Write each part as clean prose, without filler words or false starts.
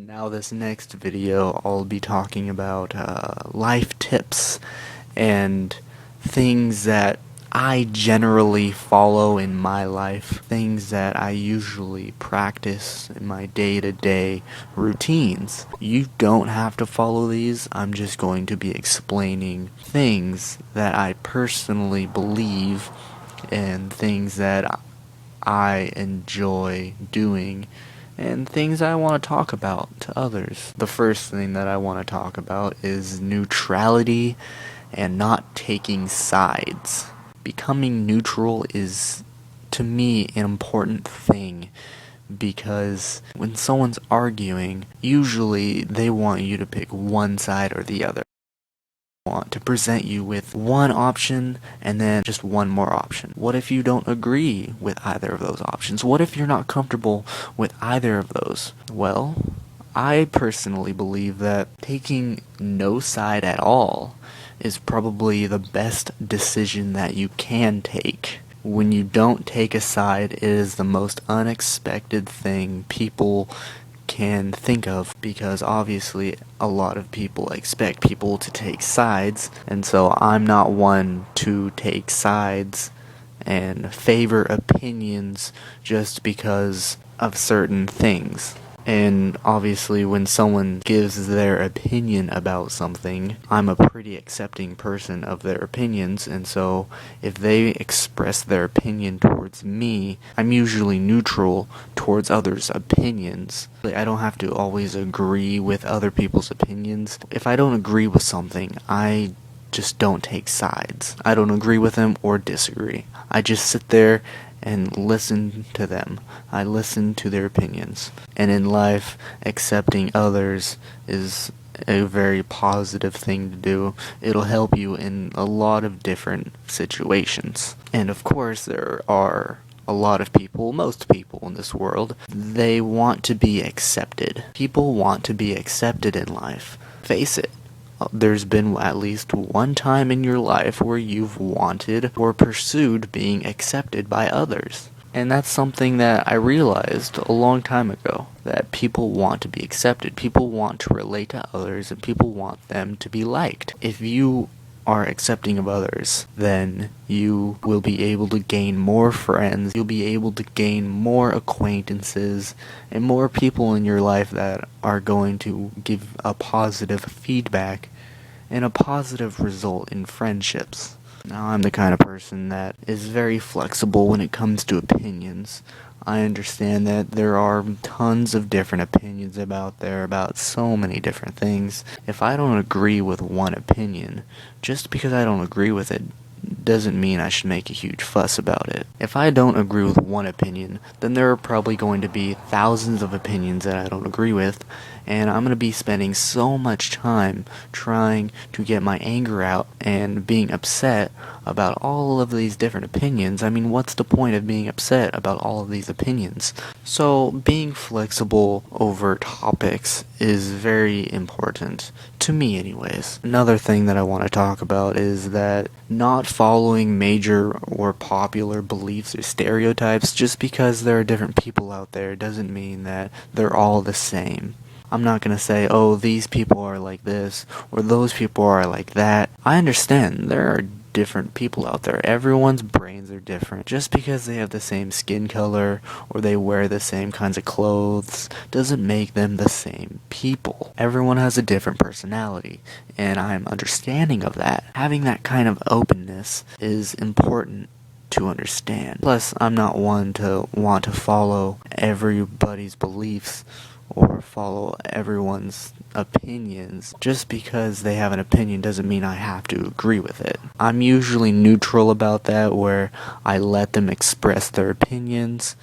Now this next video, I'll be talking about life tips and things that I generally follow in my life, things that I usually practice in my day-to-day routines. You don't have to follow these. I'm just going to be explaining things that I personally believe and things that I enjoy doing and things I want to talk about to others. The first thing that I want to talk about is neutrality and not taking sides. Becoming neutral is, to me, an important thing because when someone's arguing, usually they want you to pick one side or the other. Want to present you with one option and then just one more option. What if you don't agree with either of those options? What if you're not comfortable with either of those? Well, I personally believe that taking no side at all is probably the best decision that you can take. When you don't take a side, it is the most unexpected thing people can think of, because obviously a lot of people expect people to take sides, and so I'm not one to take sides and favor opinions just because of certain things. And obviously when someone gives their opinion about something, I'm a pretty accepting person of their opinions, and so if they express their opinion towards me, I'm usually neutral towards others' opinions. I don't have to always agree with other people's opinions. If I don't agree with something, I just don't take sides. I don't agree with them or disagree. I just sit there and listen to them. I listen to their opinions. And in life, accepting others is a very positive thing to do. It'll help you in a lot of different situations. And of course, there are a lot of people, most people in this world, they want to be accepted. People want to be accepted in life. Face it. There's been at least one time in your life where you've wanted or pursued being accepted by others. And that's something that I realized a long time ago, that people want to be accepted, people want to relate to others, and people want them to be liked. If you are accepting of others, then you will be able to gain more friends, you'll be able to gain more acquaintances, and more people in your life that are going to give a positive feedback and a positive result in friendships. Now, I'm the kind of person that is very flexible when it comes to opinions. I understand that there are tons of different opinions out there about so many different things. If I don't agree with one opinion, just because I don't agree with it doesn't mean I should make a huge fuss about it. If I don't agree with one opinion, then there are probably going to be thousands of opinions that I don't agree with, and I'm going to be spending so much time trying to get my anger out and being upset about all of these different opinions. I mean, what's the point of being upset about all of these opinions? So, being flexible over topics is very important, to me anyways. Another thing that I want to talk about is that not following major or popular beliefs or stereotypes just because there are different people out there doesn't mean that they're all the same. I'm not going to say, oh, these people are like this, or those people are like that. I understand there are different people out there. Everyone's brains are different. Just because they have the same skin color or they wear the same kinds of clothes doesn't make them the same people. Everyone has a different personality, and I'm understanding of that. Having that kind of openness is important to understand. Plus, I'm not one to want to follow everybody's beliefs or follow everyone's opinions. Just because they have an opinion doesn't mean I have to agree with it. I'm usually neutral about that, where I let them express their opinions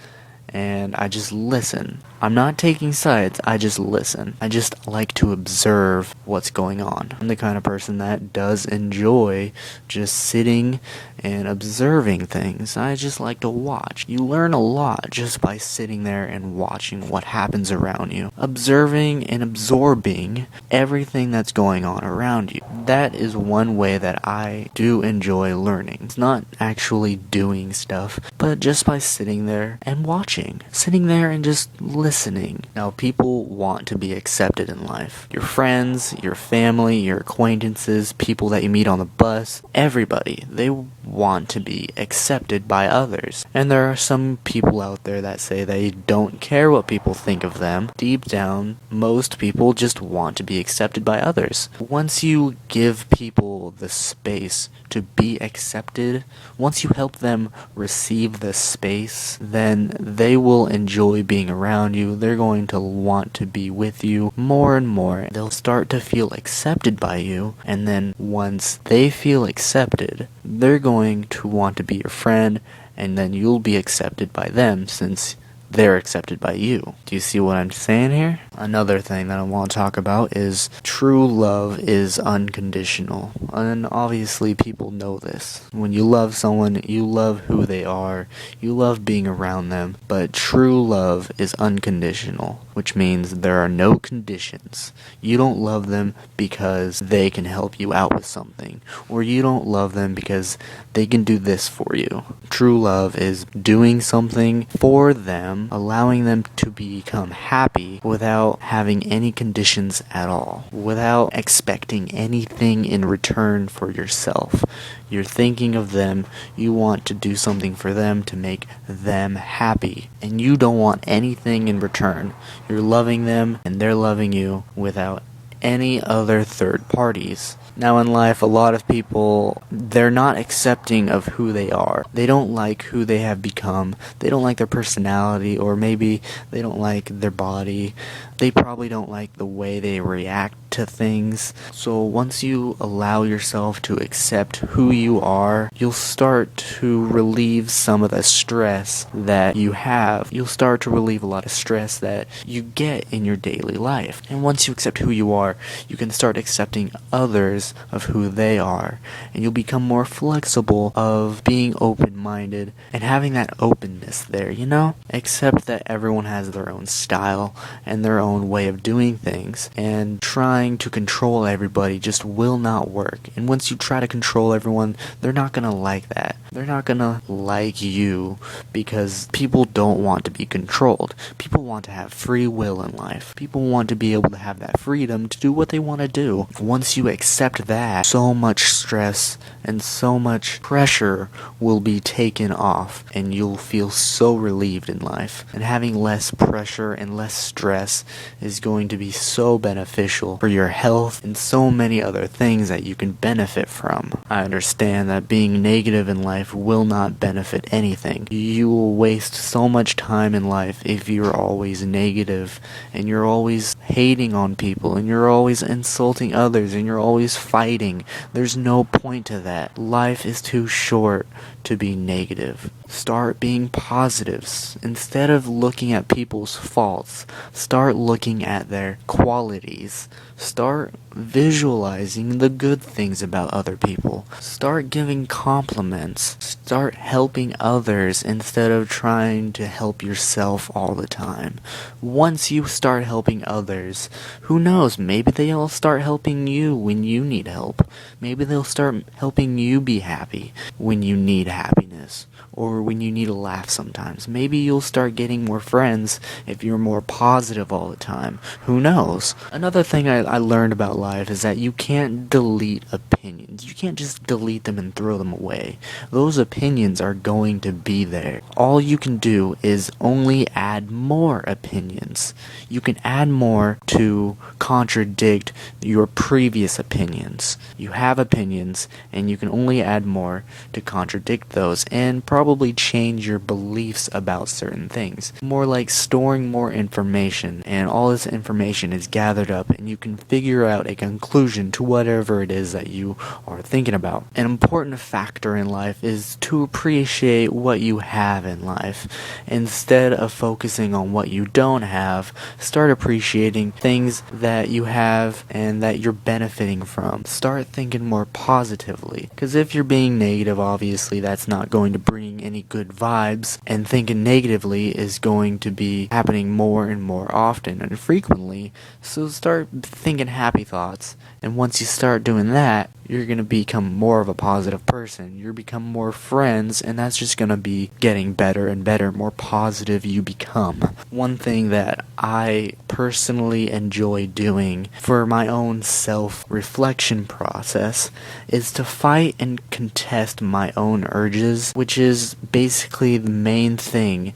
and I just listen. I'm not taking sides, I just listen. I just like to observe what's going on. I'm the kind of person that does enjoy just sitting and observing things. I just like to watch. You learn a lot just by sitting there and watching what happens around you. Observing and absorbing everything that's going on around you. That is one way that I do enjoy learning. It's not actually doing stuff, but just by sitting there and watching. Sitting there and just listening listening. Now, people want to be accepted in life. Your friends, your family, your acquaintances, people that you meet on the bus, everybody, they want to be accepted by others. And there are some people out there that say they don't care what people think of them. Deep down, most people just want to be accepted by others. Once you give people the space to be accepted, once you help them receive the space, then they will enjoy being around you. They're going to want to be with you more and more. They'll start to feel accepted by you, and then once they feel accepted, they're going to want to be your friend, and then you'll be accepted by them since they're accepted by you. Do you see what I'm saying here? Another thing that I want to talk about is true love is unconditional. And obviously people know this. When you love someone, you love who they are, you love being around them, but true love is unconditional, which means there are no conditions. You don't love them because they can help you out with something, or you don't love them because they can do this for you. True love is doing something for them, allowing them to become happy without having any conditions at all, without expecting anything in return for yourself. You're thinking of them, you want to do something for them to make them happy, and you don't want anything in return. You're loving them and they're loving you without any other third parties. Now in life, a lot of people, they're not accepting of who they are. They don't like who they have become. They don't like their personality, or maybe they don't like their body. They probably don't like the way they react to things. So once you allow yourself to accept who you are, you'll start to relieve some of the stress that you have. You'll start to relieve a lot of stress that you get in your daily life. And once you accept who you are, you can start accepting others of who they are, and you'll become more flexible of being open-minded and having that openness there, you know? Accept that everyone has their own style and their own way of doing things, and trying to control everybody just will not work. And once you try to control everyone, they're not gonna like that. They're not gonna like you, because people don't want to be controlled. People want to have free will in life. People want to be able to have that freedom to do what they want to do. Once you accept that, so much stress and so much pressure will be taken off, and you'll feel so relieved in life. And having less pressure and less stress is going to be so beneficial for your health and so many other things that you can benefit from. I understand that being negative in life will not benefit anything. You will waste so much time in life if you're always negative, and you're always hating on people, and you're always insulting others, and you're always fighting. There's no point to that. Life is too short to be negative. Start being positives. Instead of looking at people's faults, start looking at their qualities. Start visualizing the good things about other people. Start giving compliments. Start helping others instead of trying to help yourself all the time. Once you start helping others, who knows, maybe they'll start helping you when you need help. Maybe they'll start helping you be happy when you need happiness, or when you need a laugh sometimes. Maybe you'll start getting more friends if you're more positive all the time. Who knows? Another thing I learned about life is that you can't delete opinions. You can't just delete them and throw them away. Those opinions are going to be there. All you can do is only add more opinions. You can add more to contradict your previous opinions. You have opinions, and you can only add more to contradict those, and probably change your beliefs about certain things. More like storing more information, and all this information is gathered up, and you can figure out a conclusion to whatever it is that you are thinking about. An important factor in life is to appreciate what you have in life. Instead of focusing on what you don't have, start appreciating things that that you have and that you're benefiting from. Start thinking more positively. Because if you're being negative, obviously that's not going to bring any good vibes, and thinking negatively is going to be happening more and more often and frequently. So start thinking happy thoughts, and once you start doing that, you're going to become more of a positive person. You're become more friends, and that's just going to be getting better and better, more positive you become. One thing that I personally enjoy doing for my own self-reflection process is to fight and contest my own urges, which is basically the main thing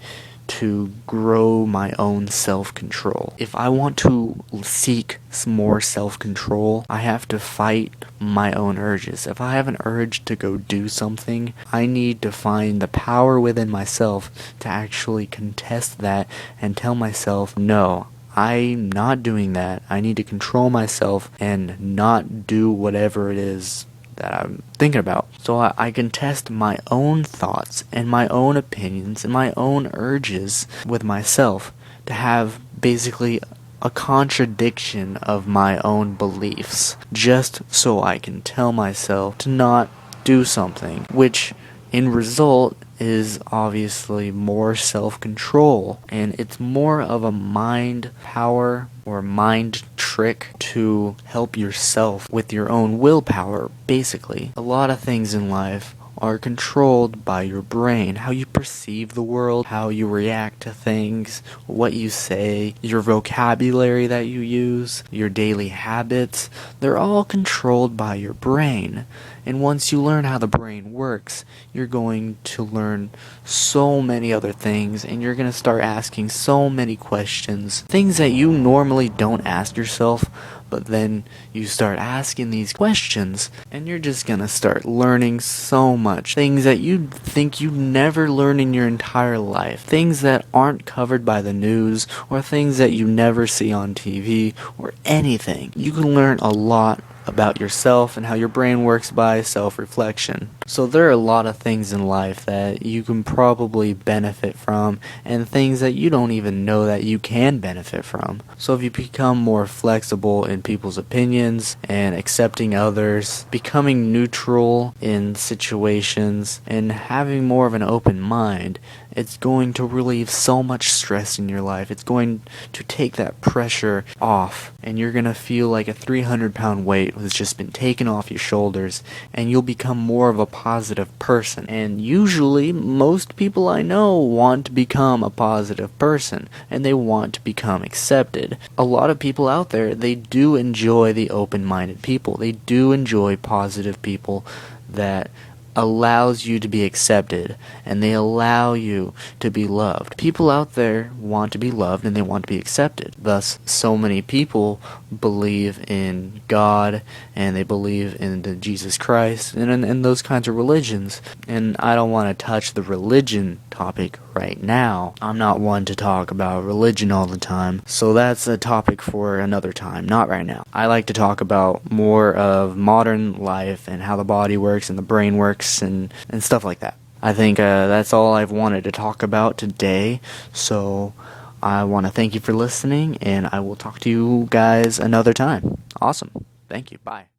to grow my own self-control. If I want to seek some more self-control, I have to fight my own urges. If I have an urge to go do something, I need to find the power within myself to actually contest that and tell myself, no, I'm not doing that. I need to control myself and not do whatever it is that I'm thinking about. So I can test my own thoughts and my own opinions and my own urges with myself to have basically a contradiction of my own beliefs, just so I can tell myself to not do something, which in result is obviously more self-control, and it's more of a mind power or mind trick to help yourself with your own willpower, basically. A lot of things in life are controlled by your brain. How you perceive the world, how you react to things, what you say, your vocabulary that you use, your daily habits, they're all controlled by your brain. And once you learn how the brain works, you're going to learn so many other things, and you're going to start asking so many questions, things that you normally don't ask yourself, but then you start asking these questions, and you're just going to start learning so much. Things that you think you'd never learn in your entire life. Things that aren't covered by the news, or things that you never see on TV, or anything. You can learn a lot about yourself and how your brain works by self-reflection. So there are a lot of things in life that you can probably benefit from, and things that you don't even know that you can benefit from. So if you become more flexible in people's opinions and accepting others, becoming neutral in situations, and having more of an open mind, it's going to relieve so much stress in your life. It's going to take that pressure off, and you're going to feel like a 300-pound weight has just been taken off your shoulders, and you'll become more of a positive person. And usually, most people I know want to become a positive person, and they want to become accepted. A lot of people out there, they do enjoy the open-minded people. They do enjoy positive people that allows you to be accepted, and they allow you to be loved. People out there want to be loved, and they want to be accepted. Thus, so many people believe in God, and they believe in Jesus Christ, and those kinds of religions. And I don't want to touch the religion topic right now. I'm not one to talk about religion all the time, so that's a topic for another time, not right now. I like to talk about more of modern life and how the body works and the brain works and stuff like that. I think that's all I've wanted to talk about today, so I want to thank you for listening, and I will talk to you guys another time. Awesome. Thank you. Bye.